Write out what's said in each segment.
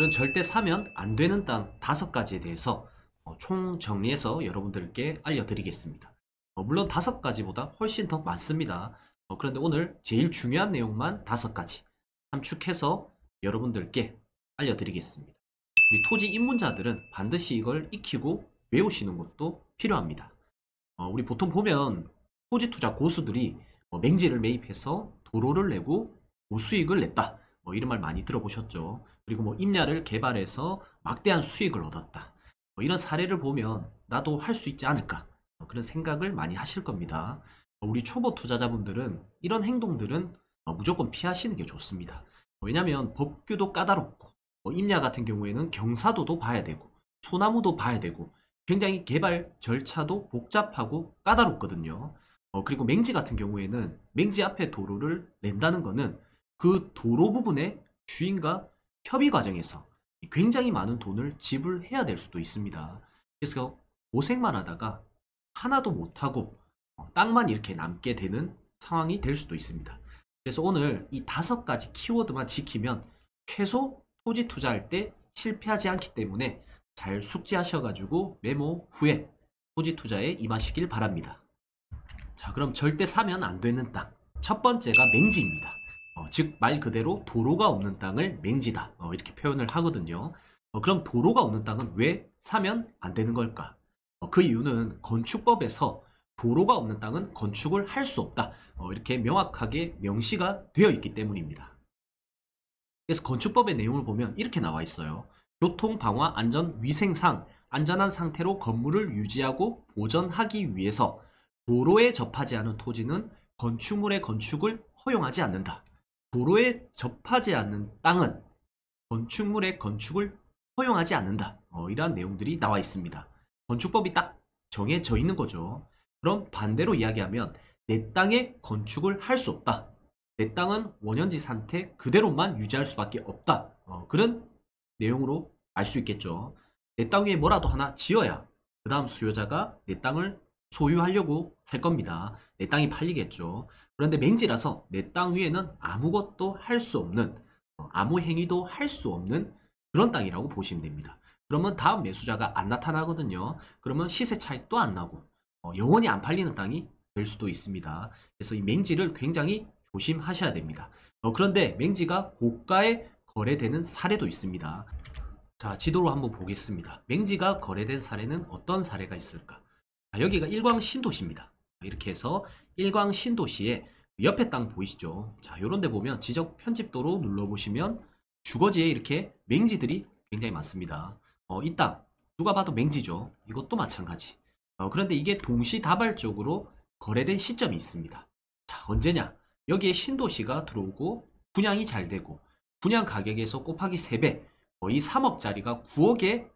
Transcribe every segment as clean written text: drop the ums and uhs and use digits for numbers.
오늘은 절대 사면 안 되는 땅 5가지에 대해서 총 정리해서 여러분들께 알려드리겠습니다. 물론 5가지보다 훨씬 더 많습니다. 그런데 오늘 제일 중요한 내용만 5가지 함축해서 여러분들께 알려드리겠습니다. 우리 토지 입문자들은 반드시 이걸 익히고 외우시는 것도 필요합니다. 우리 보통 보면 토지 투자 고수들이 맹지를 매입해서 도로를 내고 고수익을 냈다, 이런 말 많이 들어보셨죠. 그리고 임야를 개발해서 막대한 수익을 얻었다, 이런 사례를 보면 나도 할 수 있지 않을까, 그런 생각을 많이 하실 겁니다. 우리 초보 투자자분들은 이런 행동들은 무조건 피하시는 게 좋습니다. 왜냐하면 법규도 까다롭고 임야 같은 경우에는 경사도도 봐야 되고 소나무도 봐야 되고 굉장히 개발 절차도 복잡하고 까다롭거든요. 그리고 맹지 같은 경우에는 맹지 앞에 도로를 낸다는 거는 그 도로 부분의 주인과 협의 과정에서 굉장히 많은 돈을 지불해야 될 수도 있습니다. 그래서 고생만 하다가 하나도 못하고 땅만 이렇게 남게 되는 상황이 될 수도 있습니다. 그래서 오늘 이 5가지 키워드만 지키면 최소 토지 투자할 때 실패하지 않기 때문에 잘 숙지하셔가지고 메모 후에 토지 투자에 임하시길 바랍니다. 자, 그럼 절대 사면 안 되는 땅 첫 번째가 맹지입니다. 즉 말 그대로 도로가 없는 땅을 맹지다, 이렇게 표현을 하거든요. 그럼 도로가 없는 땅은 왜 사면 안 되는 걸까? 그 이유는 건축법에서 도로가 없는 땅은 건축을 할 수 없다, 이렇게 명확하게 명시가 되어 있기 때문입니다. 그래서 건축법의 내용을 보면 이렇게 나와 있어요. 교통, 방화, 안전, 위생상 안전한 상태로 건물을 유지하고 보존하기 위해서 도로에 접하지 않은 토지는 건축물의 건축을 허용하지 않는다. 도로에 접하지 않는 땅은 건축물의 건축을 허용하지 않는다, 이러한 내용들이 나와 있습니다. 건축법이 딱 정해져 있는 거죠. 그럼 반대로 이야기하면 내 땅에 건축을 할 수 없다, 내 땅은 원현지 상태 그대로만 유지할 수밖에 없다, 그런 내용으로 알 수 있겠죠. 내 땅 위에 뭐라도 하나 지어야 그 다음 수요자가 내 땅을 소유하려고 할 겁니다. 내 땅이 팔리겠죠. 그런데 맹지라서 내 땅 위에는 아무것도 할 수 없는, 아무 행위도 할 수 없는 그런 땅이라고 보시면 됩니다. 그러면 다음 매수자가 안 나타나거든요. 그러면 시세 차익도 안 나고 영원히 안 팔리는 땅이 될 수도 있습니다. 그래서 이 맹지를 굉장히 조심하셔야 됩니다. 그런데 맹지가 고가에 거래되는 사례도 있습니다. 자, 지도로 한번 보겠습니다. 맹지가 거래된 사례는 어떤 사례가 있을까? 여기가 일광 신도시입니다. 이렇게 해서 일광 신도시의 옆에 땅 보이시죠? 자, 요런 데 보면 지적 편집도로 눌러보시면 주거지에 이렇게 맹지들이 굉장히 많습니다. 이 땅 누가 봐도 맹지죠. 이것도 마찬가지. 그런데 이게 동시다발적으로 거래된 시점이 있습니다. 자, 언제냐? 여기에 신도시가 들어오고 분양이 잘 되고 분양 가격에서 곱하기 3배, 거의 3억짜리가 9억에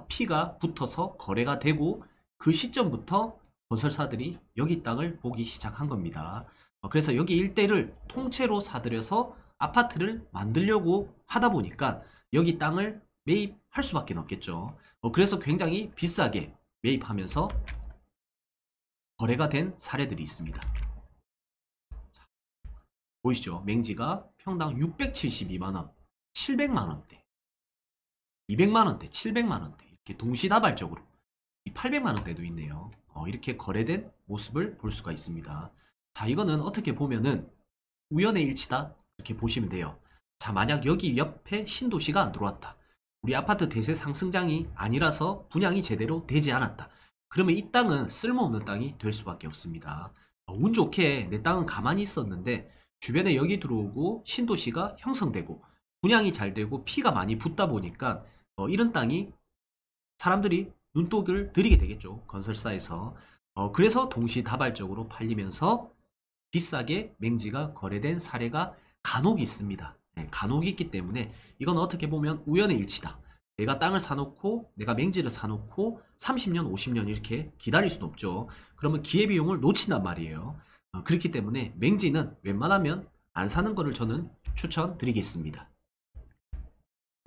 피가 붙어서 거래가 되고 그 시점부터 건설사들이 여기 땅을 보기 시작한 겁니다. 그래서 여기 일대를 통째로 사들여서 아파트를 만들려고 하다 보니까 여기 땅을 매입할 수밖에 없겠죠. 그래서 굉장히 비싸게 매입하면서 거래가 된 사례들이 있습니다. 자, 보이시죠? 맹지가 평당 672만원, 700만원대, 200만원대, 700만원대 이렇게 동시다발적으로 800만원대도 있네요. 이렇게 거래된 모습을 볼 수가 있습니다. 자, 이거는 어떻게 보면은 우연의 일치다 이렇게 보시면 돼요. 자, 만약 여기 옆에 신도시가 안 들어왔다, 우리 아파트 대세 상승장이 아니라서 분양이 제대로 되지 않았다, 그러면 이 땅은 쓸모없는 땅이 될 수밖에 없습니다. 운 좋게 내 땅은 가만히 있었는데 주변에 여기 들어오고 신도시가 형성되고 분양이 잘 되고 피가 많이 붙다 보니까 이런 땅이 사람들이 눈독을 들이게 되겠죠. 건설사에서. 그래서 동시다발적으로 팔리면서 비싸게 맹지가 거래된 사례가 간혹 있습니다. 네, 간혹 있기 때문에 이건 어떻게 보면 우연의 일치다. 내가 땅을 사놓고 내가 맹지를 사놓고 30년 50년 이렇게 기다릴 수는 없죠. 그러면 기회비용을 놓친단 말이에요. 그렇기 때문에 맹지는 웬만하면 안 사는 거를 저는 추천드리겠습니다.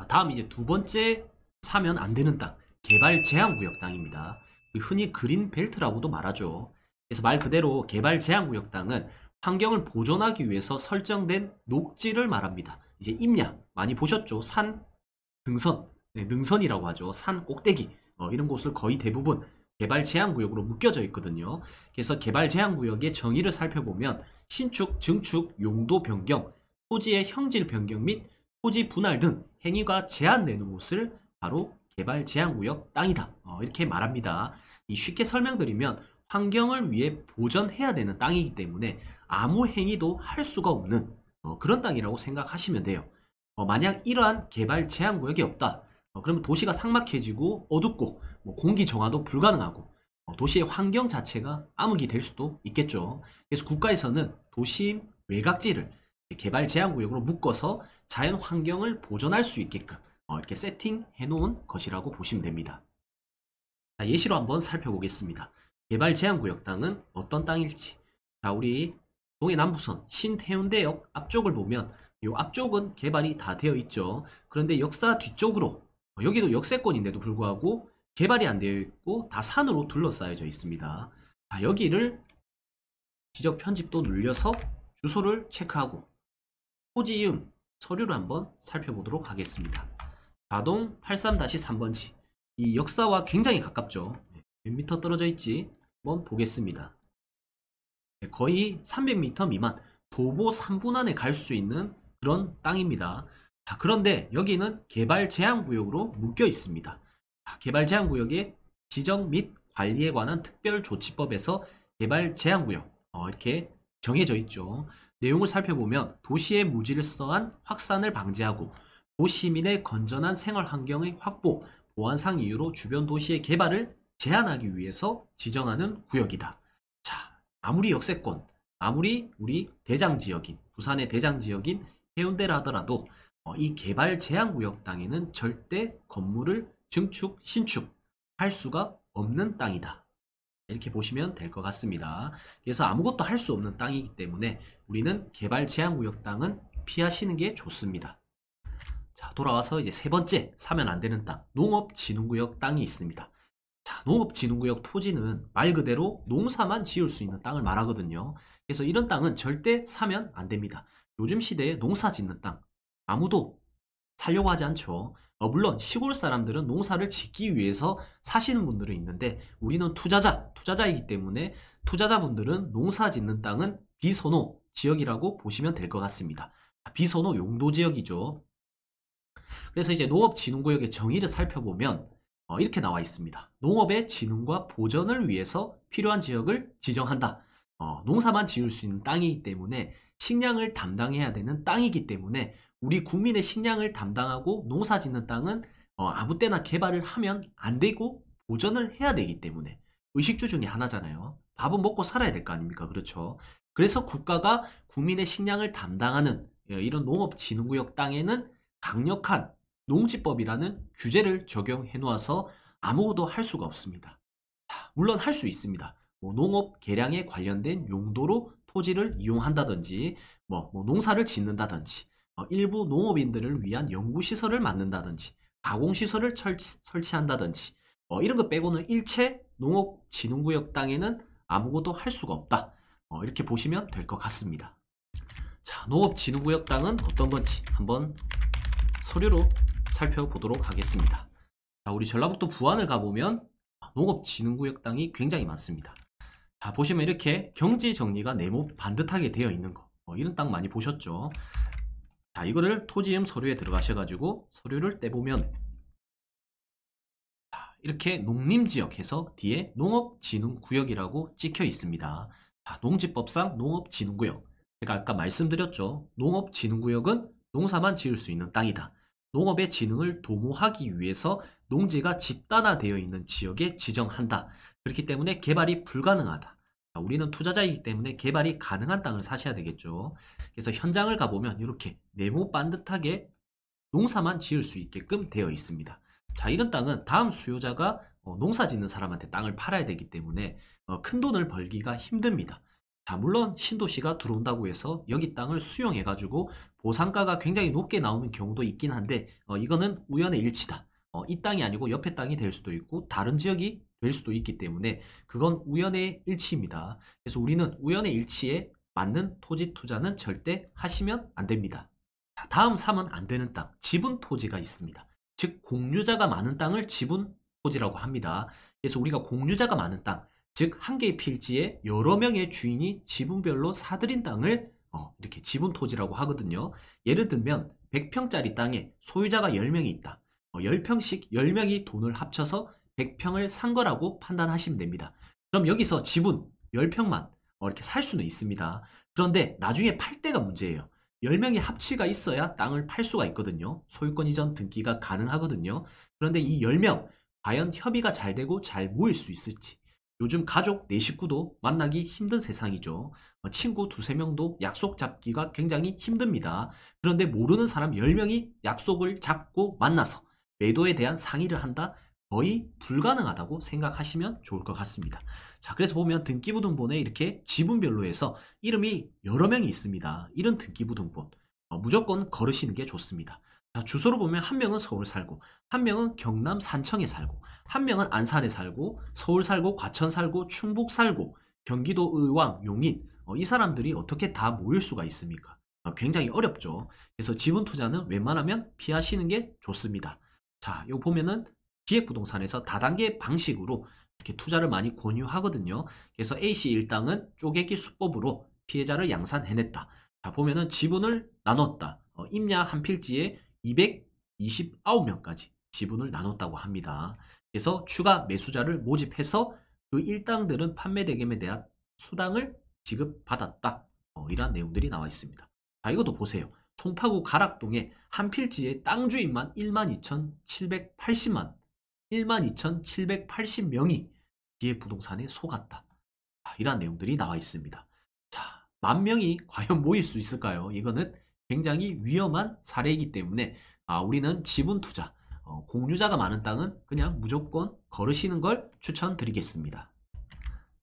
다음 이제 두 번째 사면 안 되는 땅, 개발 제한구역 땅입니다. 흔히 그린 벨트라고도 말하죠. 그래서 말 그대로 개발 제한구역 땅은 환경을 보존하기 위해서 설정된 녹지를 말합니다. 이제 임야 많이 보셨죠? 산, 등선, 네, 능선이라고 하죠. 산 꼭대기 이런 곳을 거의 대부분 개발 제한 구역으로 묶여져 있거든요. 그래서 개발 제한 구역의 정의를 살펴보면 신축, 증축, 용도 변경, 토지의 형질 변경 및 토지 분할 등 행위가 제한되는 곳을 바로 개발 제한 구역 땅이다. 이렇게 말합니다. 쉽게 설명드리면 환경을 위해 보전해야 되는 땅이기 때문에 아무 행위도 할 수가 없는 그런 땅이라고 생각하시면 돼요. 만약 이러한 개발 제한 구역이 없다. 그러면 도시가 삭막해지고 어둡고 공기 정화도 불가능하고 도시의 환경 자체가 암흑이 될 수도 있겠죠. 그래서 국가에서는 도심 외곽지를 개발 제한 구역으로 묶어서 자연 환경을 보존할 수 있게끔 이렇게 세팅해 놓은 것이라고 보시면 됩니다. 자, 예시로 한번 살펴보겠습니다. 개발 제한 구역 땅은 어떤 땅일지. 자, 우리 동해 남부선 신해운대역 앞쪽을 보면 이 앞쪽은 개발이 다 되어 있죠. 그런데 역사 뒤쪽으로 여기도 역세권인데도 불구하고 개발이 안 되어 있고 다 산으로 둘러싸여져 있습니다. 자, 여기를 지적 편집도 눌려서 주소를 체크하고 토지 이음 서류를 한번 살펴보도록 하겠습니다. 가동 83-3번지. 이 역사와 굉장히 가깝죠. 몇 미터 떨어져 있지? 한번 보겠습니다. 거의 300m 미만, 도보 3분 안에 갈 수 있는 그런 땅입니다. 자, 그런데 여기는 개발 제한 구역으로 묶여 있습니다. 자, 개발 제한 구역의 지정 및 관리에 관한 특별조치법에서 개발 제한 구역 이렇게 정해져 있죠. 내용을 살펴보면 도시의 무질서한 확산을 방지하고 도시민의 건전한 생활 환경의 확보, 보안상 이유로 주변 도시의 개발을 제한하기 위해서 지정하는 구역이다. 자, 아무리 역세권, 아무리 우리 대장 지역인, 부산의 대장 지역인 해운대라 하더라도 이 개발 제한 구역 땅에는 절대 건물을 증축, 신축할 수가 없는 땅이다. 이렇게 보시면 될 것 같습니다. 그래서 아무것도 할 수 없는 땅이기 때문에 우리는 개발 제한 구역 땅은 피하시는 게 좋습니다. 자, 돌아와서 이제 세 번째 사면 안 되는 땅, 농업진흥구역 땅이 있습니다. 자, 농업진흥구역 토지는 말 그대로 농사만 지을 수 있는 땅을 말하거든요. 그래서 이런 땅은 절대 사면 안 됩니다. 요즘 시대에 농사 짓는 땅 아무도 사려고 하지 않죠. 물론 시골 사람들은 농사를 짓기 위해서 사시는 분들은 있는데 우리는 투자자이기 때문에 투자자분들은 농사 짓는 땅은 비선호 지역이라고 보시면 될 것 같습니다. 비선호 용도 지역이죠. 그래서 이제 농업진흥구역의 정의를 살펴보면 이렇게 나와 있습니다. 농업의 진흥과 보전을 위해서 필요한 지역을 지정한다. 농사만 지을 수 있는 땅이기 때문에 식량을 담당해야 되는 땅이기 때문에 우리 국민의 식량을 담당하고 농사 짓는 땅은 아무 때나 개발을 하면 안 되고 보전을 해야 되기 때문에 의식주 중에 하나잖아요. 밥은 먹고 살아야 될 거 아닙니까? 그렇죠. 그래서 국가가 국민의 식량을 담당하는 이런 농업진흥구역 땅에는 강력한 농지법이라는 규제를 적용해 놓아서 아무것도 할 수가 없습니다. 물론 할 수 있습니다. 농업 개량에 관련된 용도로 토지를 이용한다든지 농사를 짓는다든지 일부 농업인들을 위한 연구시설을 만든다든지 가공시설을 설치한다든지 이런 거 빼고는 일체 농업진흥구역 땅에는 아무것도 할 수가 없다. 이렇게 보시면 될 것 같습니다. 자, 농업진흥구역 땅은 어떤 건지 한번 서류로 살펴보도록 하겠습니다. 자, 우리 전라북도 부안을 가보면 농업진흥구역 땅이 굉장히 많습니다. 자, 보시면 이렇게 경지정리가 네모 반듯하게 되어 있는 거 이런 땅 많이 보셨죠? 자, 이거를 토지임 서류에 들어가셔가지고 서류를 떼보면 이렇게 농림지역 해서 뒤에 농업진흥구역이라고 찍혀 있습니다. 자, 농지법상 농업진흥구역, 제가 아까 말씀드렸죠. 농업진흥구역은 농사만 지을 수 있는 땅이다. 농업의 진흥을 도모하기 위해서 농지가 집단화되어 있는 지역에 지정한다. 그렇기 때문에 개발이 불가능하다. 자, 우리는 투자자이기 때문에 개발이 가능한 땅을 사셔야 되겠죠. 그래서 현장을 가보면 이렇게 네모 반듯하게 농사만 지을 수 있게끔 되어 있습니다. 자, 이런 땅은 다음 수요자가 농사 짓는 사람한테 땅을 팔아야 되기 때문에 큰 돈을 벌기가 힘듭니다. 자, 물론 신도시가 들어온다고 해서 여기 땅을 수용해 가지고 보상가가 굉장히 높게 나오는 경우도 있긴 한데 이거는 우연의 일치다. 이 땅이 아니고 옆에 땅이 될 수도 있고 다른 지역이 될 수도 있기 때문에 그건 우연의 일치입니다. 그래서 우리는 우연의 일치에 맞는 토지 투자는 절대 하시면 안 됩니다. 자, 다음 사면 안 되는 땅, 지분 토지가 있습니다. 즉 공유자가 많은 땅을 지분 토지라고 합니다. 그래서 우리가 공유자가 많은 땅, 즉 한 개의 필지에 여러 명의 주인이 지분별로 사들인 땅을 이렇게 지분 토지라고 하거든요. 예를 들면 100평짜리 땅에 소유자가 10명이 있다. 10평씩 10명이 돈을 합쳐서 100평을 산 거라고 판단하시면 됩니다. 그럼 여기서 지분 10평만 이렇게 살 수는 있습니다. 그런데 나중에 팔 때가 문제예요. 10명의 합치가 있어야 땅을 팔 수가 있거든요. 소유권 이전 등기가 가능하거든요. 그런데 이 10명 과연 협의가 잘 되고 잘 모일 수 있을지, 요즘 가족 4식구도 만나기 힘든 세상이죠. 친구 2~3명도 약속 잡기가 굉장히 힘듭니다. 그런데 모르는 사람 10명이 약속을 잡고 만나서 매도에 대한 상의를 한다? 거의 불가능하다고 생각하시면 좋을 것 같습니다. 자, 그래서 보면 등기부등본에 이렇게 지분별로 해서 이름이 여러 명이 있습니다. 이런 등기부등본 무조건 걸으시는 게 좋습니다. 자, 주소로 보면 한 명은 서울 살고, 한 명은 경남 산청에 살고, 한 명은 안산에 살고, 서울 살고, 과천 살고, 충북 살고, 경기도 의왕, 용인, 이 사람들이 어떻게 다 모일 수가 있습니까? 굉장히 어렵죠. 그래서 지분 투자는 웬만하면 피하시는 게 좋습니다. 자, 이거 보면은 기획부동산에서 다단계 방식으로 이렇게 투자를 많이 권유하거든요. 그래서 A씨 일당은 쪼개기 수법으로 피해자를 양산해냈다. 자, 보면은 지분을 나눴다. 임야 한 필지에 229명까지 지분을 나눴다고 합니다. 그래서 추가 매수자를 모집해서 그 일당들은 판매 대금에 대한 수당을 지급받았다. 이러한 내용들이 나와 있습니다. 자, 이것도 보세요. 송파구 가락동에 한 필지에 땅 주인만 12,780명이 기획부동산에 속았다. 자, 이러한 내용들이 나와 있습니다. 자, 10,000명이 과연 모일 수 있을까요? 이거는 굉장히 위험한 사례이기 때문에 우리는 지분 투자, 공유자가 많은 땅은 그냥 무조건 걸으시는 걸 추천드리겠습니다.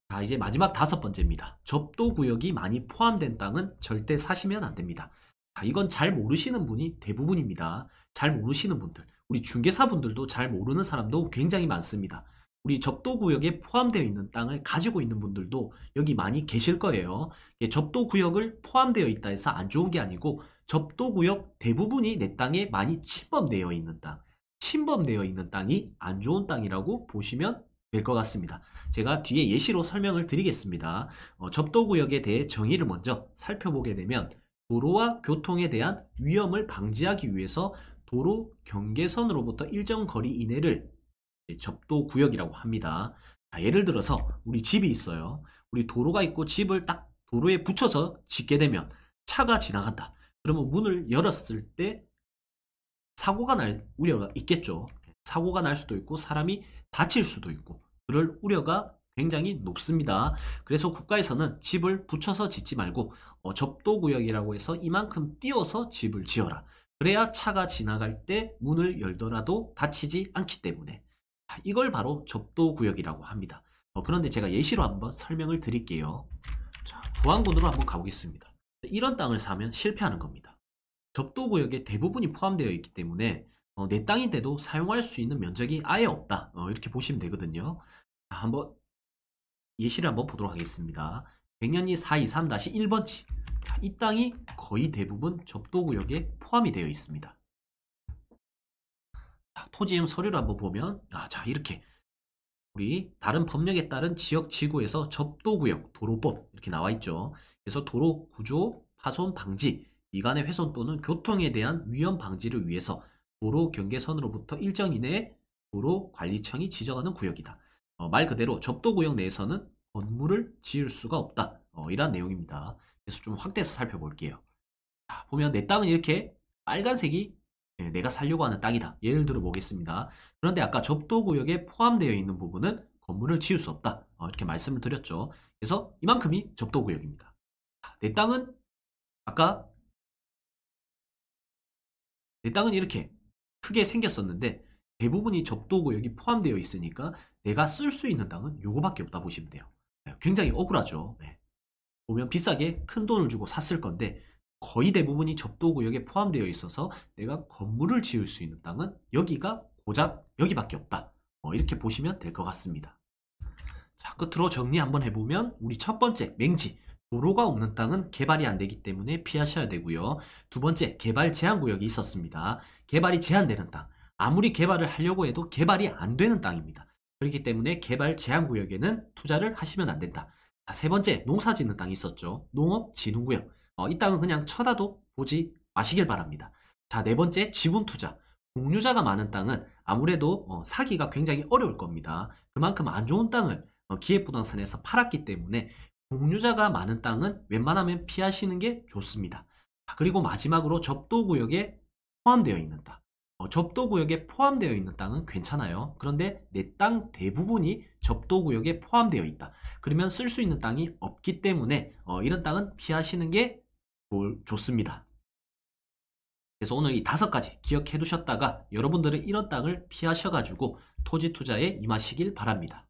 자, 이제 마지막 5번째입니다. 접도구역이 많이 포함된 땅은 절대 사시면 안 됩니다. 자, 이건 잘 모르시는 분이 대부분입니다. 잘 모르시는 분들, 우리 중개사분들도 잘 모르는 사람도 굉장히 많습니다. 우리 접도구역에 포함되어 있는 땅을 가지고 있는 분들도 여기 많이 계실 거예요. 접도구역을 포함되어 있다 해서 안 좋은 게 아니고 접도구역 대부분이 내 땅에 많이 침범되어 있는 땅, 침범되어 있는 땅이 안 좋은 땅이라고 보시면 될 것 같습니다. 제가 뒤에 예시로 설명을 드리겠습니다. 접도구역에 대해 정의를 먼저 살펴보게 되면 도로와 교통에 대한 위험을 방지하기 위해서 도로 경계선으로부터 일정 거리 이내를 접도구역이라고 합니다. 자, 예를 들어서 우리 집이 있어요. 우리 도로가 있고 집을 딱 도로에 붙여서 짓게 되면 차가 지나간다. 그러면 문을 열었을 때 사고가 날 우려가 있겠죠. 사고가 날 수도 있고 사람이 다칠 수도 있고 그럴 우려가 굉장히 높습니다. 그래서 국가에서는 집을 붙여서 짓지 말고 접도구역이라고 해서 이만큼 띄워서 집을 지어라. 그래야 차가 지나갈 때 문을 열더라도 다치지 않기 때문에 이걸 바로 접도구역이라고 합니다. 그런데 제가 예시로 한번 설명을 드릴게요. 자, 부안군으로 한번 가보겠습니다. 이런 땅을 사면 실패하는 겁니다. 접도구역에 대부분이 포함되어 있기 때문에 내 땅인데도 사용할 수 있는 면적이 아예 없다. 이렇게 보시면 되거든요. 자, 한번 예시를 한번 보도록 하겠습니다. 백년리 423-1번지. 자, 이 땅이 거의 대부분 접도구역에 포함이 되어 있습니다. 자, 토지임 서류를 한번 보면 자, 이렇게 우리 다른 법령에 따른 지역지구에서 접도구역, 도로법 이렇게 나와 있죠. 그래서 도로 구조, 파손 방지, 미간의 훼손 또는 교통에 대한 위험 방지를 위해서 도로 경계선으로부터 일정 이내에 도로관리청이 지정하는 구역이다. 말 그대로 접도구역 내에서는 건물을 지을 수가 없다. 이런 내용입니다. 그래서 좀 확대해서 살펴볼게요. 자, 보면 내 땅은 이렇게 빨간색이 내가 살려고 하는 땅이다. 예를 들어 보겠습니다. 그런데 아까 접도구역에 포함되어 있는 부분은 건물을 지을 수 없다. 이렇게 말씀을 드렸죠. 그래서 이만큼이 접도구역입니다. 내 땅은 아까 내 땅은 이렇게 크게 생겼었는데 대부분이 접도구역이 포함되어 있으니까 내가 쓸 수 있는 땅은 요거밖에 없다 보시면 돼요. 굉장히 억울하죠. 보면 비싸게 큰 돈을 주고 샀을 건데 거의 대부분이 접도구역에 포함되어 있어서 내가 건물을 지을 수 있는 땅은 여기가 고작 여기밖에 없다. 이렇게 보시면 될 것 같습니다. 자, 끝으로 정리 한번 해보면 우리 첫 번째 맹지, 도로가 없는 땅은 개발이 안 되기 때문에 피하셔야 되고요. 두 번째, 개발 제한 구역이 있었습니다. 개발이 제한되는 땅, 아무리 개발을 하려고 해도 개발이 안 되는 땅입니다. 그렇기 때문에 개발 제한 구역에는 투자를 하시면 안 된다. 자, 세 번째, 농사 짓는 땅이 있었죠. 농업 진흥구역. 이 땅은 그냥 쳐다도 보지 마시길 바랍니다. 자, 네 번째, 지분 투자. 공유자가 많은 땅은 아무래도 사기가 굉장히 어려울 겁니다. 그만큼 안 좋은 땅을 기획부동산에서 팔았기 때문에 공유자가 많은 땅은 웬만하면 피하시는 게 좋습니다. 자, 그리고 마지막으로 접도구역에 포함되어 있는 땅. 접도구역에 포함되어 있는 땅은 괜찮아요. 그런데 내 땅 대부분이 접도구역에 포함되어 있다. 그러면 쓸 수 있는 땅이 없기 때문에 이런 땅은 피하시는 게 좋습니다. 그래서 오늘 이 5가지 기억해 두셨다가 여러분들은 이런 땅을 피하셔가지고 토지 투자에 임하시길 바랍니다.